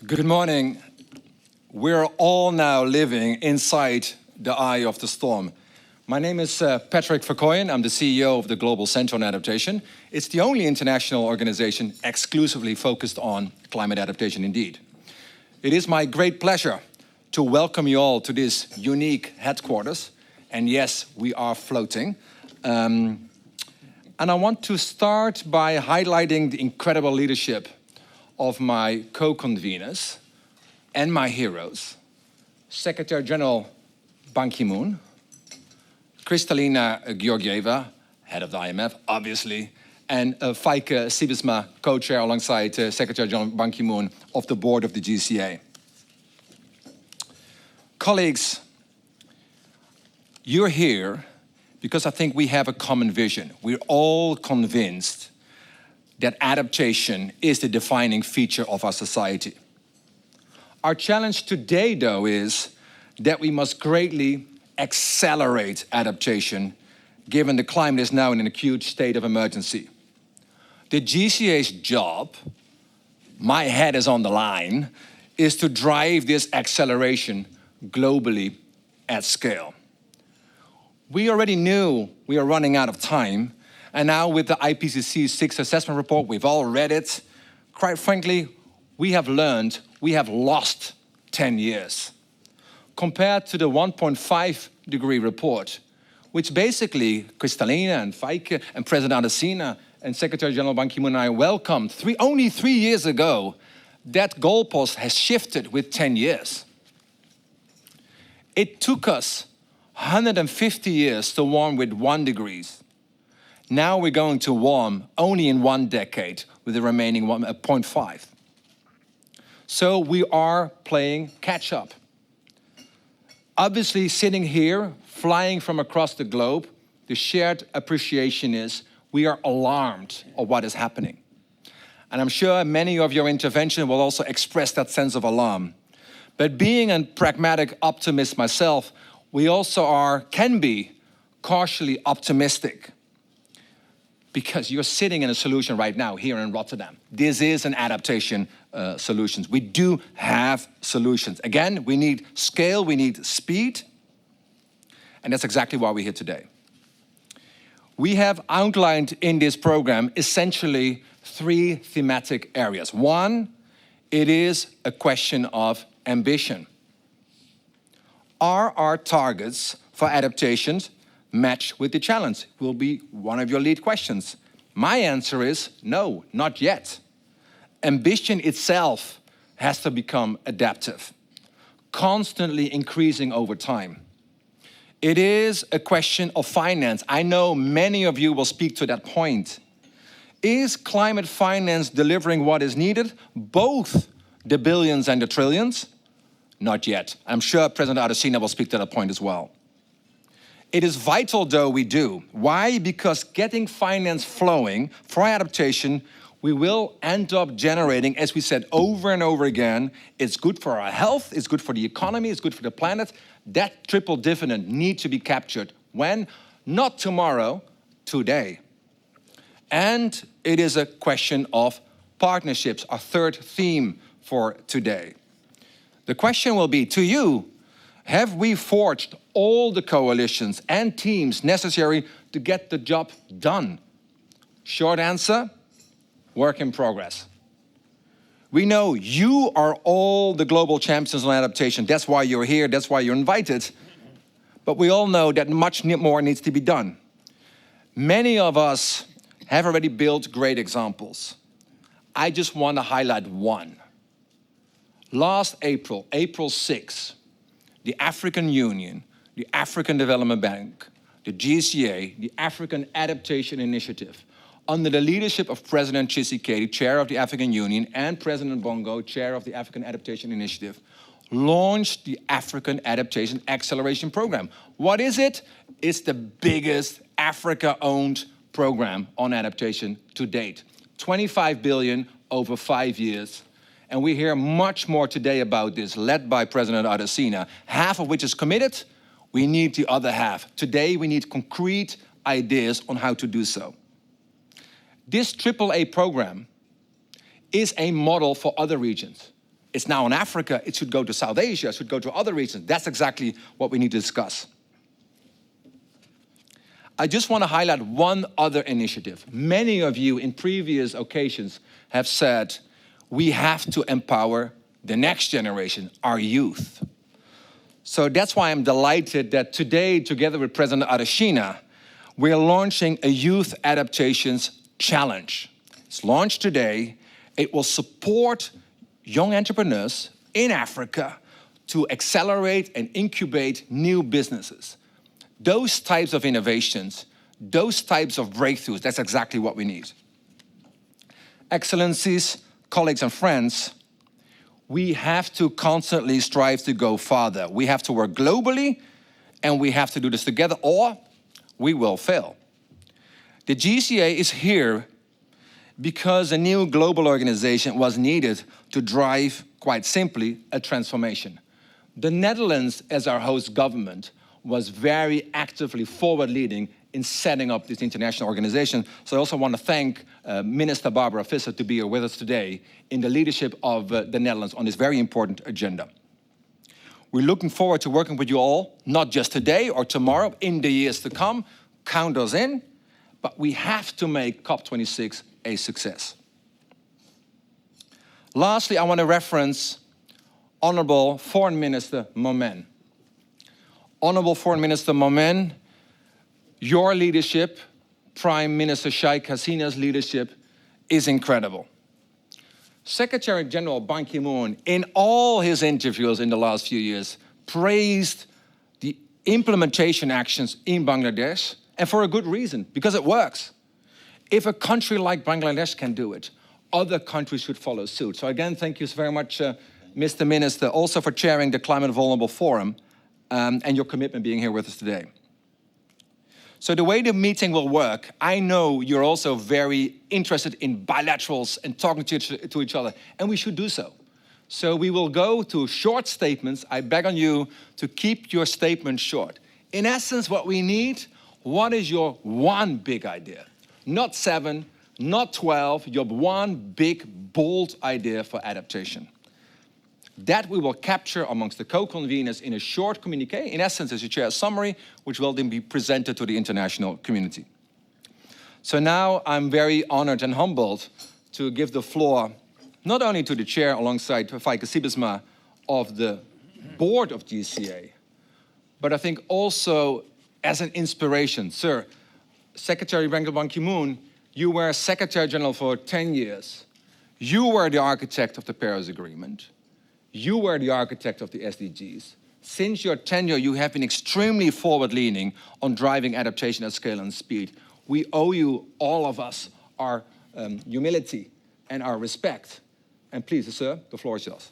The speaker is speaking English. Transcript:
Good morning. We're all now living inside the eye of the storm. My name is Patrick Verkooijen. I'm the CEO of the Global Center on Adaptation. It's the only international organization exclusively focused on climate adaptation indeed. It is my great pleasure to welcome you all to this unique headquarters. And yes, we are floating. And I want to start by highlighting the incredible leadership of my co-conveners and my heroes, Secretary General Ban Ki-moon, Kristalina Georgieva, head of the IMF, obviously, and Feike Sijbesma, co-chair alongside Secretary General Ban Ki-moon of the board of the GCA. Colleagues, you're here because I think we have a common vision. We're all convinced that adaptation is the defining feature of our society. Our challenge today, though, is that we must greatly accelerate adaptation, given the climate is now in an acute state of emergency. The GCA's job, my head is on the line, is to drive this acceleration globally at scale. We already knew we are running out of time, and now with the IPCC's sixth assessment report, we've all read it. Quite frankly, we have learned we have lost 10 years. Compared to the 1.5 degree report, which basically Kristalina and Feike and President Adesina and Secretary General Ban Ki-moon and I welcomed only 3 years ago, that goalpost has shifted with 10 years. It took us 150 years to warm with 1 degree. Now we're going to warm only in 1 decade with the remaining 0.5. So we are playing catch up. Obviously, sitting here, flying from across the globe, the shared appreciation is we are alarmed of what is happening. And I'm sure many of your intervention will also express that sense of alarm. But being a pragmatic optimist myself, we also can be cautiously optimistic, because you're sitting in a solution right now here in Rotterdam. This is an adaptation solution. We do have solutions. Again, we need scale, we need speed, and that's exactly why we're here today. We have outlined in this program essentially 3 thematic areas. 1, it is a question of ambition. Are our targets for adaptations match with the challenge? Will be one of your lead questions. My answer is no, not yet. Ambition itself has to become adaptive, constantly increasing over time. It is a question of finance. I know many of you will speak to that point. Is climate finance delivering what is needed, both the billions and the trillions? Not yet. I'm sure President Adesina will speak to that point as well. It is vital, though, we do. Why? Because getting finance flowing for adaptation, we will end up generating, as we said over and over again, it's good for our health, it's good for the economy, it's good for the planet. That triple dividend needs to be captured. When? Not tomorrow, today. And it is a question of partnerships, our third theme for today. The question will be to you, have we forged all the coalitions and teams necessary to get the job done? Short answer, work in progress. We know you are all the global champions on adaptation. That's why you're here, that's why you're invited. But we all know that much more needs to be done. Many of us have already built great examples. I just want to highlight one. Last April, April 6th, the African Union, the African Development Bank, the GCA, the African Adaptation Initiative, under the leadership of President Tshisekedi, chair of the African Union, and President Bongo, chair of the African Adaptation Initiative, launched the African Adaptation Acceleration Program. What is it? It's the biggest Africa-owned program on adaptation to date. 25 billion over 5 years. And we hear much more today about this, led by President Adesina, half of which is committed. We need the other half. Today, we need concrete ideas on how to do so. This AAA program is a model for other regions. It's now in Africa. It should go to South Asia. It should go to other regions. That's exactly what we need to discuss. I just want to highlight one other initiative. Many of you in previous occasions have said, we have to empower the next generation, our youth. So that's why I'm delighted that today, together with President Adesina, we're launching a Youth Adaptations Challenge. It's launched today. It will support young entrepreneurs in Africa to accelerate and incubate new businesses. Those types of innovations, those types of breakthroughs, that's exactly what we need. Excellencies, colleagues and friends, we have to constantly strive to go farther. We have to work globally, and we have to do this together, or we will fail. The GCA is here because a new global organization was needed to drive, quite simply, a transformation. The Netherlands, as our host government, was very actively forward-leading in setting up this international organization. So I also want to thank Minister Barbara Visser to be here with us today in the leadership of the Netherlands on this very important agenda. We're looking forward to working with you all, not just today or tomorrow, in the years to come. Count us in, but we have to make COP26 a success. Lastly, I want to reference Honorable Foreign Minister Momen. Honorable Foreign Minister Momen, your leadership, Prime Minister Sheikh Hasina's leadership, is incredible. Secretary General Ban Ki-moon, in all his interviews in the last few years, praised the implementation actions in Bangladesh, and for a good reason, because it works. If a country like Bangladesh can do it, other countries should follow suit. So again, thank you very much, Mr. Minister, also for chairing the Climate Vulnerable Forum and your commitment being here with us today. So the way the meeting will work, I know you're also very interested in bilaterals and talking to each other, and we should do so. So we will go to short statements. I beg on you to keep your statements short. In essence, what we need, what is your one big idea? Not 7, not 12, your one big, bold idea for adaptation. That we will capture amongst the co-conveners in a short communiqué, in essence, as you chair, a summary, which will then be presented to the international community. So now I'm very honored and humbled to give the floor not only to the chair alongside Feike Sibisma of the board of GCA, but I think also as an inspiration. Sir, Secretary Ban Ki-moon, you were Secretary General for 10 years. You were the architect of the Paris Agreement. You were the architect of the SDGs. Since your tenure, you have been extremely forward-leaning on driving adaptation at scale and speed. We owe you, all of us, our humility and our respect. And please, sir, the floor is yours.